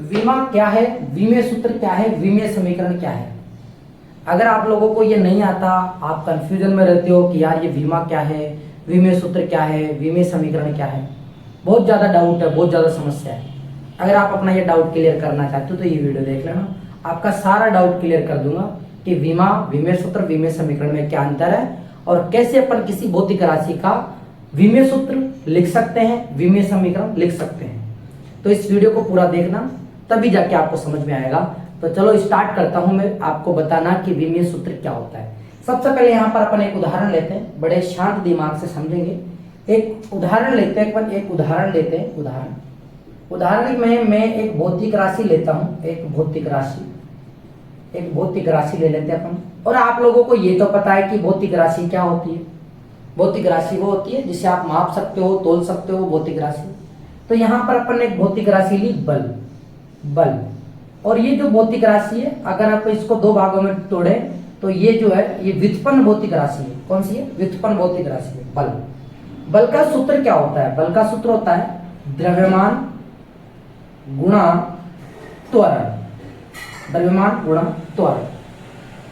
विमा क्या है, विमीय सूत्र क्या है, विमीय समीकरण क्या है। अगर आप लोगों को ये नहीं आता, आप कंफ्यूजन में रहते हो कि यार ये विमा क्या है, विमीय सूत्र क्या है, विमीय समीकरण क्या है, बहुत ज़्यादा डाउट है, बहुत ज़्यादा समस्या है। अगर आप अपना ये डाउट क्लियर करना चाहते हो तो ये वीडियो देख लेना, आपका सारा डाउट क्लियर कर दूंगा कि विमा, विमीय सूत्र, विमीय समीकरण में क्या अंतर है और कैसे अपन किसी भौतिक राशि का विमीय सूत्र लिख सकते हैं, विमीय समीकरण लिख सकते हैं। तो इस वीडियो को पूरा देखना, तभी जाके आपको समझ में आएगा। तो चलो स्टार्ट करता हूं मैं आपको बताना कि विमीय सूत्र क्या होता है। सबसे पहले यहाँ पर अपन एक उदाहरण लेते हैं, बड़े शांत दिमाग से समझेंगे। एक उदाहरण लेते हैं, अपन एक उदाहरण लेते हैं। उदाहरण में मैं एक भौतिक राशि लेता हूं, एक भौतिक राशि ले लेते हैं अपन। और आप लोगों को ये तो पता है कि भौतिक राशि क्या होती है। भौतिक राशि वो होती है जिसे आप माप सकते हो, तोल सकते हो, भौतिक राशि। तो यहाँ पर अपन ने एक भौतिक राशि ली, बल। और ये जो भौतिक राशि है, अगर आप इसको दो भागों में तोड़े तो ये जो है ये व्युत्पन्न भौतिक राशि है। कौन सी है? व्युत्पन्न भौतिक राशि है, बल। बल का सूत्र क्या होता है? बल का सूत्र होता है द्रव्यमान गुणा त्वरण। द्रव्यमान गुणा त्वरण,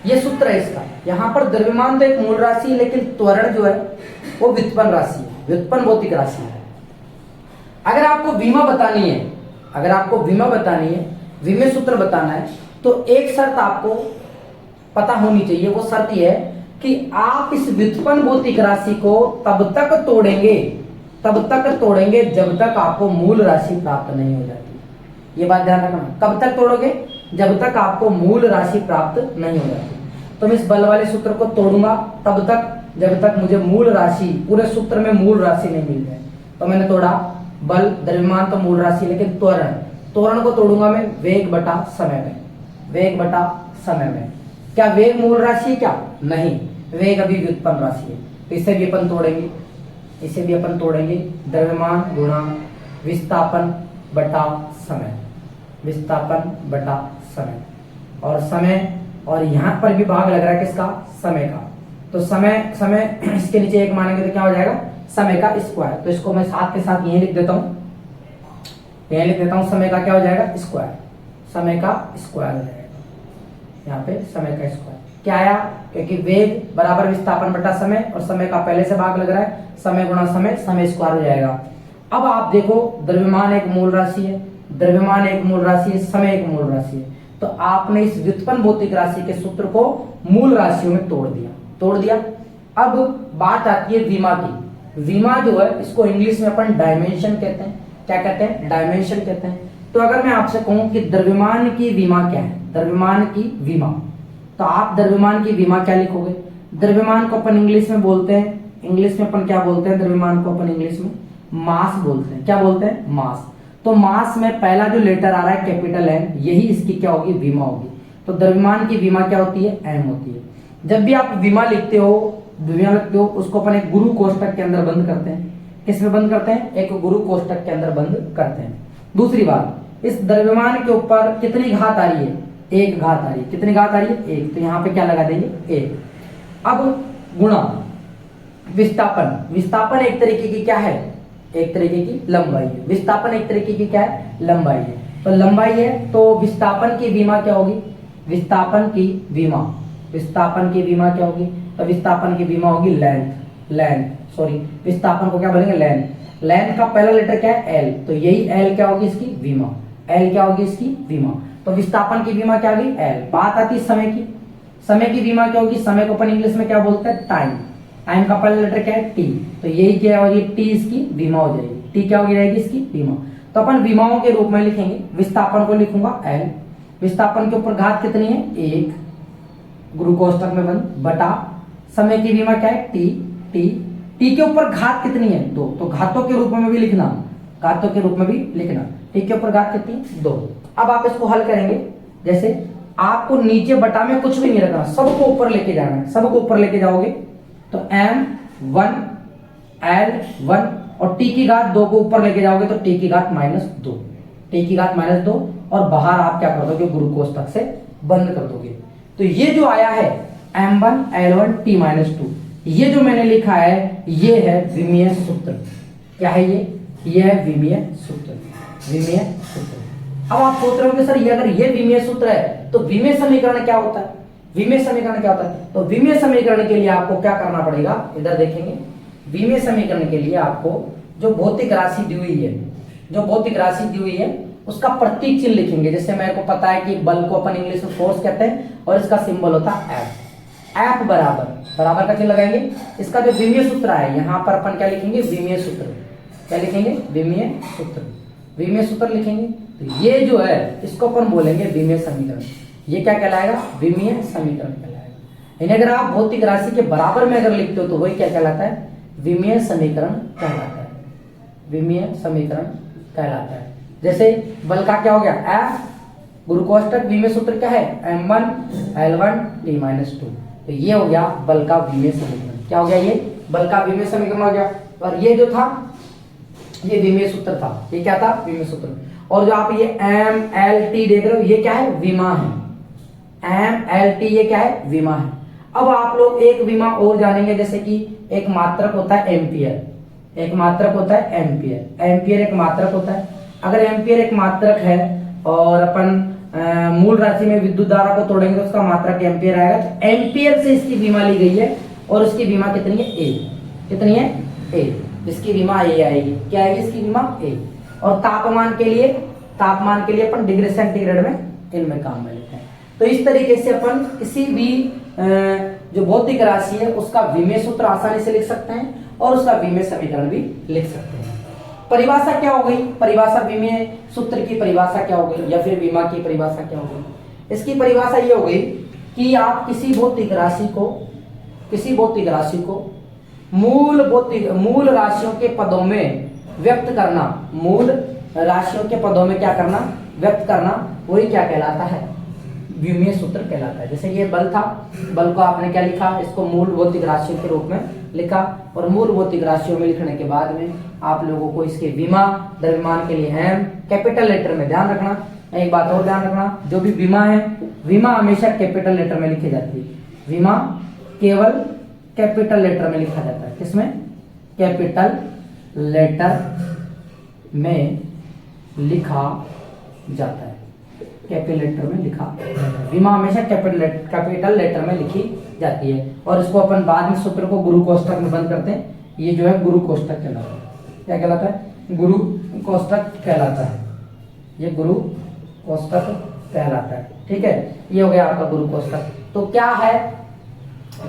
ये सूत्र है इसका। यहाँ पर द्रव्यमान तो एक मूल राशि है, लेकिन त्वरण जो है वो व्युत्पन्न राशि है, व्युत्पन्न भौतिक राशि है। अगर आपको विमा बतानी है, विमीय सूत्र बताना है, तो एक शर्त आपको पता होनी चाहिए। वो शर्त यह है कि आप इस व्युत्पन्न भौतिक राशि को तब तक तोड़ेंगे जब तक आपको मूल राशि प्राप्त नहीं हो जाती। ये बात ध्यान रखना, कब तक तोड़ोगे? जब तक आपको मूल राशि प्राप्त नहीं हो जाती। तो मैं इस बल वाले सूत्र को तोड़ूंगा तब तक जब तक मुझे मूल राशि, पूरे सूत्र में मूल राशि नहीं मिल जाए। तो मैंने तोड़ा बल, द्रव्यमान तो मूल राशि, लेकिन त्वरण को तोड़ूंगा मैं वेग बटा समय में। क्या वेग मूल राशि है? क्या नहीं, वेग अभी व्युत्पन्न राशि है। तो इसे भी अपन तोड़ेंगे, द्रव्यमान गुणा विस्थापन बटा समय। और समय, और यहां पर भी भाग लग रहा है किसका? समय का। तो समय इसके नीचे एक मानेंगे तो क्या हो जाएगा? समय का स्क्वायर। तो इसको मैं साथ के साथ यही लिख देता हूं, समय का क्या हो जाएगा? स्क्वायर। समय का स्क्वायर हो जाएगा यहाँ पे, समय का स्क्वायर। क्या आया? क्योंकि वेग बराबर विस्थापन बटा समय, और समय का पहले से भाग लग रहा है, समय गुणा समय स्क्वायर हो जाएगा। अब आप देखो, द्रव्यमान एक मूल राशि है, समय एक मूल राशि है। तो आपने इस व्युत्पन्न भौतिक राशि के सूत्र को मूल राशियों में तोड़ दिया। अब बात आती है विमा की। विमा जो है इसको इंग्लिश में अपन डायमेंशन कहते हैं। क्या कहते हैं? डायमेंशन कहते हैं। तो अगर मैं आपसे कहूं कि द्रव्यमान की विमा क्या है, तो आप द्रव्यमान की विमा क्या लिखोगे? द्रव्यमान को अपन इंग्लिश में बोलते हैं, अपन क्या बोलते हैं? द्रव्यमान को अपन इंग्लिश में मास बोलते हैं। क्या बोलते हैं? मास। तो मास में पहला जो लेटर आ रहा है कैपिटल एम, यही इसकी क्या होगी? विमा होगी। तो द्रव्यमान की विमा क्या होती है? एम होती है। जब भी आप विमा लिखते हो, उसको अपन एक गुरु कोष्टक के अंदर बंद करते हैं। किसमें बंद करते हैं? एक गुरु कोष्टक के अंदर बंद करते हैं। दूसरी बात, इस द्रव्यमान के ऊपर कितनी घात आ रही है? एक घात आ रही है। कितनी घात आ रही है? एक। तो यहाँ पे क्या लगा देंगे? एक। अब गुणा विस्थापन एक तरीके की क्या है? एक तरीके की लंबाई है। विस्थापन एक तरीके की क्या है? लंबाई है। तो लंबाई है, तो विस्थापन की विमा क्या होगी? विस्थापन की विमा क्या होगी? तो विस्थापन की विमा होगी विस्थापन को क्या बोलेंगे? लेंथ का पहला लेटर क्या है? एल। तो यही एल क्या होगी? इसकी विमा। तो विस्थापन की विमा क्या होगी? एल। बात आती है समय की विमा क्या होगी? समय को अपन इंग्लिश में क्या बोलते हैं? टाइम का पहला लेटर क्या है? टी। तो यही क्या होगी? टी इसकी विमा हो जाएगी। टी क्या हो जाएगी? इसकी विमा। तो अपन विमाओं के रूप में लिखेंगे। विस्थापन को लिखूंगा एल, विस्थापन के ऊपर घात कितनी है? एक, गुरु कोष्टक में बंद, बटा समय की विमा क्या है? टी के ऊपर घात कितनी है? 2। तो घातों के रूप में भी लिखना, टी के ऊपर घात कितनी? 2। अब आप इसको हल करेंगे, जैसे आपको नीचे बटा में कुछ भी नहीं रखना, सबको ऊपर लेके जाना है। सबको ऊपर लेके जाओगे तो m1 L1 और t की घात 2 को ऊपर लेके जाओगे तो t की घात -2, और बाहर आप क्या कर दोगे? गुरु कोष्टक से बंद कर दोगे। तो ये जो आया है m1 L1 t -2, ये जो मैंने लिखा है ये है विमीय सूत्र। क्या है ये? ये है विमीय सूत्र। अब आप सोच रहे हो कि सर ये अगर ये विमीय सूत्र है तो विमीय समीकरण क्या होता है, विमीय समीकरण क्या होता है? तो विमीय समीकरण के लिए आपको क्या करना पड़ेगा, इधर देखेंगे। विमीय समीकरण के लिए आपको जो भौतिक राशि दी हुई है, जो भौतिक राशि दी हुई है उसका प्रतीक चिन्ह लिखेंगे। जैसे मेरे को पता है कि बल को अपन इंग्लिश में फोर्स कहते हैं और इसका सिंबल होता है एफ। एफ बराबर, बराबर का चिन्ह लगाएंगे। इसका जो विमीय सूत्र है यहाँ पर अपन क्या लिखेंगे, विमीय सूत्र। क्या लिखेंगे, विमीय सूत्र। विमीय सूत्र लिखेंगे तो ये जो है इसको अपन बोलेंगे विमीय समीकरण। ये क्या कहलाएगा, विमीय समीकरण कहलाएगा। यानी अगर आप भौतिक राशि के बराबर में अगर लिखते हो तो वही क्या कहलाता है, विमीय समीकरण कहलाता है। विमीय समीकरण कहलाता है। जैसे बल का क्या हो गया, एफ गुरुकोष्ठक विमीय सूत्र क्या है, m1 l1 t-2। तो ये हो गया बल का विमीय समीकरण। क्या हो गया, ये बल का विमीय समीकरण हो गया। और ये जो था ये विमीय सूत्र था। ये क्या था, विमीय सूत्र। और जो आप ये m l t देख रहे हो ये क्या है, विमा है। m l t ये क्या है, विमा है। अब आप लोग एक विमा और जानेंगे, जैसे कि एक मात्रक होता है एम्पियर। एक मात्रक होता है एम्पियर। एम्पियर एक मात्रक होता है। अगर एम्पियर एक मात्रक है और अपन मूल राशि में विद्युत धारा को तोड़ेंगे तो उसका मात्रक एम्पियर आएगा। तो एम्पियर से इसकी विमा ली गई है और उसकी विमा कितनी है, ए। कितनी है, ए। इसकी विमा ए आएगी। क्या आएगी इसकी विमा, ए। और तापमान के लिए अपन डिग्री सेंटीग्रेड में इनमें काम में लेते हैं। तो इस तरीके से अपन किसी भी जो भौतिक राशि है उसका विमीय सूत्र आसानी से लिख सकते हैं और उसका विमीय समीकरण भी लिख सकते हैं। परिभाषा क्या हो गई, परिभाषा विमीय सूत्र की परिभाषा क्या हो गई या फिर विमा की परिभाषा क्या हो गई। इसकी परिभाषा ये हो गई कि आप किसी भौतिक राशि को मूल राशियों के पदों में व्यक्त करना, मूल राशियों के पदों में क्या करना, व्यक्त करना, वही क्या कहलाता है, विमीय सूत्र कहलाता है। जैसे ये बल था, बल को आपने क्या लिखा, इसको मूल भौतिक राशियों के रूप में लिखा और मूल भौतिक राशियों में लिखने के बाद में आप लोगों को इसके विमा, द्रव्यमान के लिए एम कैपिटल लेटर में ध्यान रखना। एक बात और ध्यान रखना, जो भी विमा है, विमा हमेशा कैपिटल लेटर में लिखी जाती है। विमा केवल कैपिटल लेटर में लिखा जाता है। किसमें, कैपिटल लेटर में लिखा जाता है। कैपिटल लेटर में लिखा जाता है। विमा हमेशा कैपिटल लेटर में लिखी जाती है और इसको अपन बाद में सूत्र को गुरु कोष्ठक में बंद करते हैं। ये जो है गुरु कोष्ठक कहलाता है। क्या कहलाता है, गुरु कोष्ठक कहलाता है। ये गुरु कोष्ठक कहलाता है। ठीक है, ये हो गया आपका गुरु कोष्ठक। तो क्या है,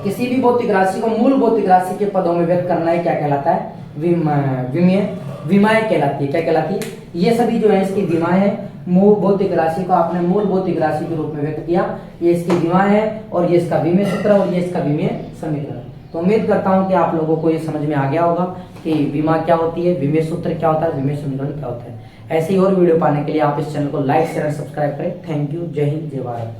किसी भी भौतिक राशि को मूल भौतिक राशि के पदों में व्यक्त करना है, क्या कहलाता है, विमाएं कहलाती है। क्या कहलाती है, ये सभी जो है इसकी विमाएं है। मूल भौतिक राशि को आपने मूल भौतिक राशि के रूप में व्यक्त किया, ये इसकी विमाएं है और ये इसका विमीय सूत्र और ये इसका विमीय समीकरण। तो उम्मीद करता हूं कि आप लोगों को ये समझ में आ गया होगा कि विमा क्या होती है, विमीय सूत्र क्या होता है, विमीय समीकरण क्या होता है। ऐसे ही और वीडियो पाने के लिए आप इस चैनल को लाइक शेयर सब्सक्राइब करें। Thank you. जय हिंद, जय भारत।